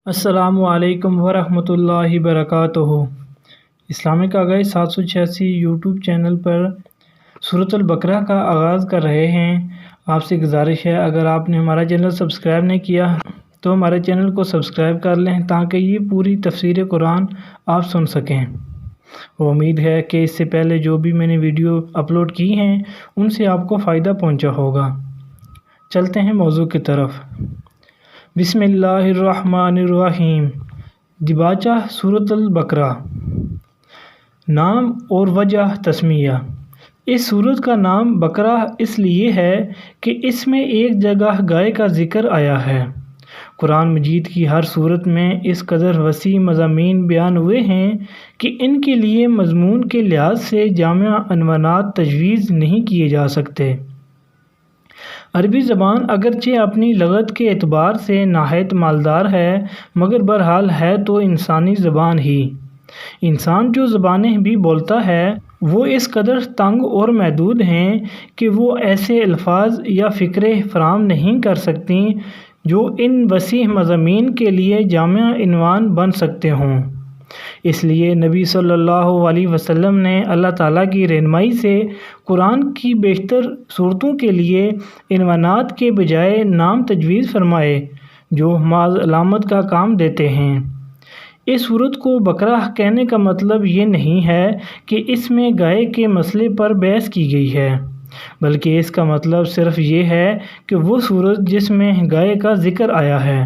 السلام علیکم ورحمۃ اللہ وبرکاتہ۔ اسلامک آگاہی 786 یوٹیوب چینل پر سورۃ البقرہ کا آغاز کر رہے ہیں۔ آپ سے گزارش ہے اگر آپ نے ہمارا چینل سبسکرائب نہیں کیا تو ہمارے چینل کو سبسکرائب کر لیں تاکہ یہ پوری تفسیر قرآن آپ سن سکیں۔ امید ہے کہ اس سے پہلے جو بھی میں نے ویڈیو اپلوڈ کی ہیں ان سے آپ کو فائدہ پہنچا ہوگا۔ چلتے ہیں موضوع کی طرف۔ بسم اللہ الرحمن الرحیم۔ دیباچہ سورۃ البقرہ۔ نام اور وجہ تسمیہ۔ اس سورت کا نام بقرہ اس لیے ہے کہ اس میں ایک جگہ گائے کا ذکر آیا ہے۔ قرآن مجید کی ہر سورت میں اس قدر وسیع مضامین بیان ہوئے ہیں کہ ان کے لیے مضمون کے لحاظ سے جامع عنوانات تجویز نہیں کیے جا سکتے۔ عربی زبان اگرچہ اپنی لغت کے اعتبار سے نہایت مالدار ہے مگر بہرحال ہے تو انسانی زبان ہی۔ انسان جو زبانیں بھی بولتا ہے وہ اس قدر تنگ اور محدود ہیں کہ وہ ایسے الفاظ یا فقرے فراہم نہیں کر سکتی جو ان وسیع مضامین کے لیے جامع عنوان بن سکتے ہوں۔ اس لیے نبی صلی اللہ علیہ وسلم نے اللہ تعالیٰ کی رہنمائی سے قرآن کی بیشتر صورتوں کے لیے عنوانات کے بجائے نام تجویز فرمائے جو محض علامت کا کام دیتے ہیں۔ اس سورت کو بقرہ کہنے کا مطلب یہ نہیں ہے کہ اس میں گائے کے مسئلے پر بحث کی گئی ہے بلکہ اس کا مطلب صرف یہ ہے کہ وہ سورت جس میں گائے کا ذکر آیا ہے۔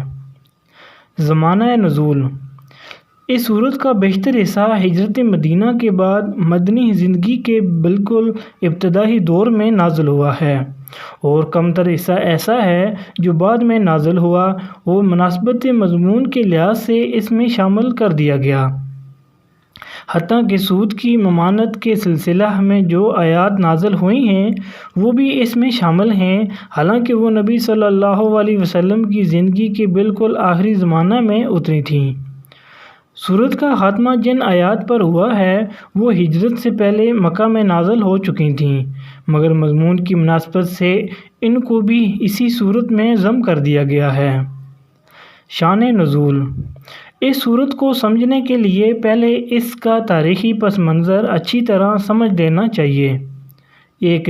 زمانہ نزول۔ اس سورت کا بیشتر حصہ ہجرت مدینہ کے بعد مدنی زندگی کے بالکل ابتدائی دور میں نازل ہوا ہے اور کم تر حصہ ایسا ہے جو بعد میں نازل ہوا اور مناسبت مضمون کے لحاظ سے اس میں شامل کر دیا گیا۔ حتیٰ کہ سود کی ممانعت کے سلسلہ میں جو آیات نازل ہوئی ہیں وہ بھی اس میں شامل ہیں حالانکہ وہ نبی صلی اللہ علیہ وسلم کی زندگی کے بالکل آخری زمانہ میں اتری تھیں۔ سورت کا خاتمہ جن آیات پر ہوا ہے وہ ہجرت سے پہلے مکہ میں نازل ہو چکی تھیں مگر مضمون کی مناسبت سے ان کو بھی اسی سورت میں ضم کر دیا گیا ہے۔ شان نزول۔ اس سورت کو سمجھنے کے لیے پہلے اس کا تاریخی پس منظر اچھی طرح سمجھ لینا چاہیے۔ ایک،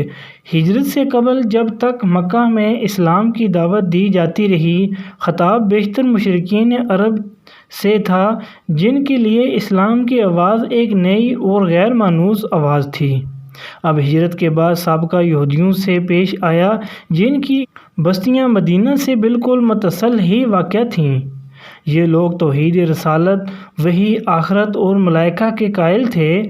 ہجرت سے قبل جب تک مکہ میں اسلام کی دعوت دی جاتی رہی خطاب بیشتر مشرکین عرب سے تھا جن کے لیے اسلام کی آواز ایک نئی اور غیر مانوس آواز تھی۔ اب ہجرت کے بعد سابقہ یہودیوں سے پیش آیا جن کی بستیاں مدینہ سے بالکل متصل ہی واقع تھیں۔ یہ لوگ توحید رسالت، وحی، آخرت اور ملائکہ کے قائل تھے،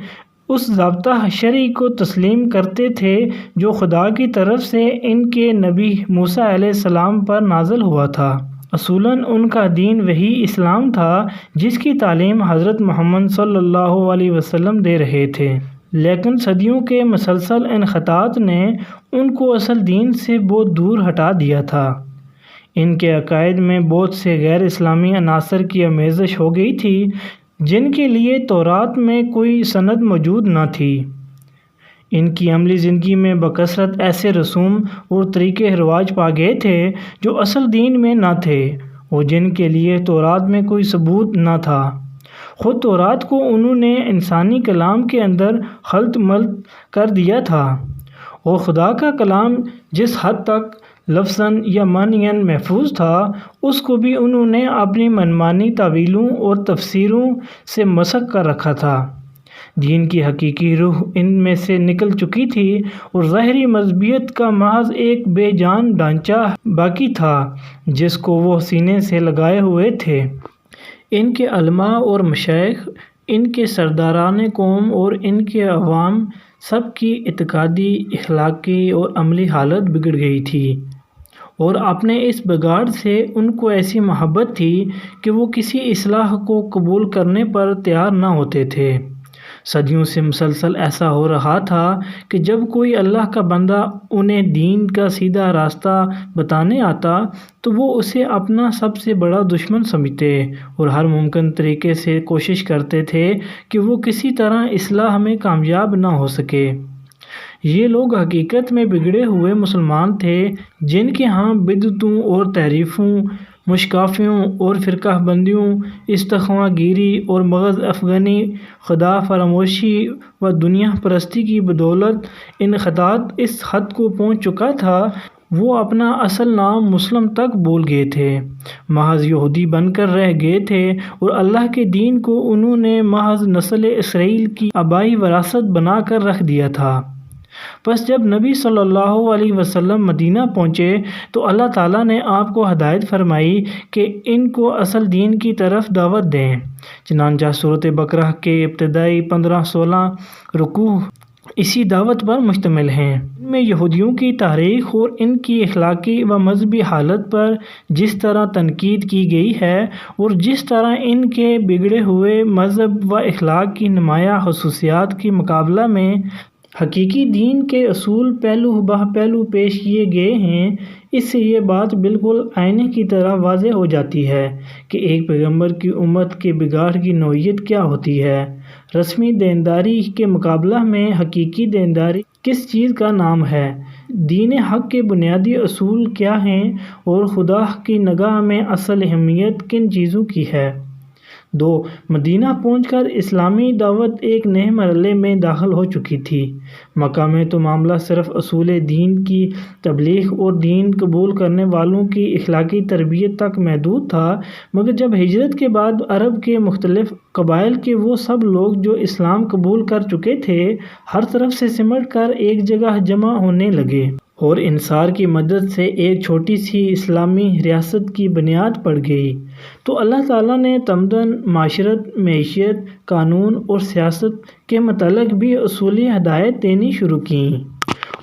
اس ضابطہ شرعی کو تسلیم کرتے تھے جو خدا کی طرف سے ان کے نبی موسیٰ علیہ السلام پر نازل ہوا تھا۔ اصولاً ان کا دین وہی اسلام تھا جس کی تعلیم حضرت محمد صلی اللہ علیہ وسلم دے رہے تھے، لیکن صدیوں کے مسلسل انحطاط نے ان کو اصل دین سے بہت دور ہٹا دیا تھا۔ ان کے عقائد میں بہت سے غیر اسلامی عناصر کی آمیزش ہو گئی تھی جن کے لیے تورات میں کوئی سند موجود نہ تھی۔ ان کی عملی زندگی میں بکثرت ایسے رسوم اور طریقے رواج پا گئے تھے جو اصل دین میں نہ تھے اور جن کے لیے تورات میں کوئی ثبوت نہ تھا۔ خود تورات کو انہوں نے انسانی کلام کے اندر خلط ملط کر دیا تھا اور خدا کا کلام جس حد تک لفظاً یا معنیاً محفوظ تھا اس کو بھی انہوں نے اپنی منمانی تعویلوں اور تفسیروں سے مسخ کر رکھا تھا۔ دین کی حقیقی روح ان میں سے نکل چکی تھی اور ظاہری مذہبیت کا محض ایک بے جان ڈھانچہ باقی تھا جس کو وہ سینے سے لگائے ہوئے تھے۔ ان کے علماء اور مشائخ، ان کے سرداران قوم اور ان کے عوام سب کی اعتقادی، اخلاقی اور عملی حالت بگڑ گئی تھی اور اپنے اس بگاڑ سے ان کو ایسی محبت تھی کہ وہ کسی اصلاح کو قبول کرنے پر تیار نہ ہوتے تھے۔ صدیوں سے مسلسل ایسا ہو رہا تھا کہ جب کوئی اللہ کا بندہ انہیں دین کا سیدھا راستہ بتانے آتا تو وہ اسے اپنا سب سے بڑا دشمن سمجھتے اور ہر ممکن طریقے سے کوشش کرتے تھے کہ وہ کسی طرح اصلاح میں کامیاب نہ ہو سکے۔ یہ لوگ حقیقت میں بگڑے ہوئے مسلمان تھے جن کے ہاں بدعتوں اور تحریفوں مشکافیوں اور فرقہ بندیوں، استخواں گیری اور مغز افغانی، خدا فراموشی و دنیا پرستی کی بدولت ان خطاط اس حد کو پہنچ چکا تھا وہ اپنا اصل نام مسلم تک بھول گئے تھے، محض یہودی بن کر رہ گئے تھے، اور اللہ کے دین کو انہوں نے محض نسل اسرائیل کی آبائی وراثت بنا کر رکھ دیا تھا۔ بس جب نبی صلی اللہ علیہ وسلم مدینہ پہنچے تو اللہ تعالیٰ نے آپ کو ہدایت فرمائی کہ ان کو اصل دین کی طرف دعوت دیں۔ چنانچہ سورۃ بقرہ کے ابتدائی 15-16 رکوع اسی دعوت پر مشتمل ہیں۔ ان میں یہودیوں کی تاریخ اور ان کی اخلاقی و مذہبی حالت پر جس طرح تنقید کی گئی ہے اور جس طرح ان کے بگڑے ہوئے مذہب و اخلاق کی نمایاں خصوصیات کے مقابلہ میں حقیقی دین کے اصول پہلو بہ پہلو پیش کیے گئے ہیں، اس سے یہ بات بالکل آئینے کی طرح واضح ہو جاتی ہے کہ ایک پیغمبر کی امت کے بگاڑ کی نوعیت کیا ہوتی ہے۔ رسمی دینداری کے مقابلہ میں حقیقی دینداری کس چیز کا نام ہے، دین حق کے بنیادی اصول کیا ہیں اور خدا کی نگاہ میں اصل اہمیت کن چیزوں کی ہے۔ 2. مدینہ پہنچ کر اسلامی دعوت ایک نئے مرحلے میں داخل ہو چکی تھی۔ مکہ میں تو معاملہ صرف اصول دین کی تبلیغ اور دین قبول کرنے والوں کی اخلاقی تربیت تک محدود تھا، مگر جب ہجرت کے بعد عرب کے مختلف قبائل کے وہ سب لوگ جو اسلام قبول کر چکے تھے ہر طرف سے سمٹ کر ایک جگہ جمع ہونے لگے اور انصار کی مدد سے ایک چھوٹی سی اسلامی ریاست کی بنیاد پڑ گئی، تو اللہ تعالیٰ نے تمدن، معاشرت، معیشت، قانون اور سیاست کے متعلق بھی اصولی ہدایت دینی شروع کیں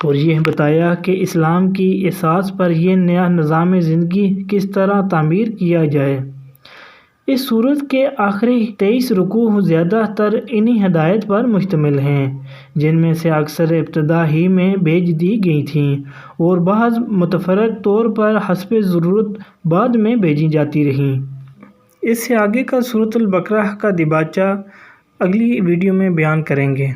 اور یہ بتایا کہ اسلام کی اساس پر یہ نیا نظام زندگی کس طرح تعمیر کیا جائے۔ اس سورت کے آخری 23 رکوع زیادہ تر انہی ہدایت پر مشتمل ہیں، جن میں سے اکثر ابتدا ہی میں بھیج دی گئی تھیں اور بعض متفرق طور پر حسب ضرورت بعد میں بھیجی جاتی رہیں۔ اس سے آگے کا سورۃ البقرہ کا دیباچہ اگلی ویڈیو میں بیان کریں گے۔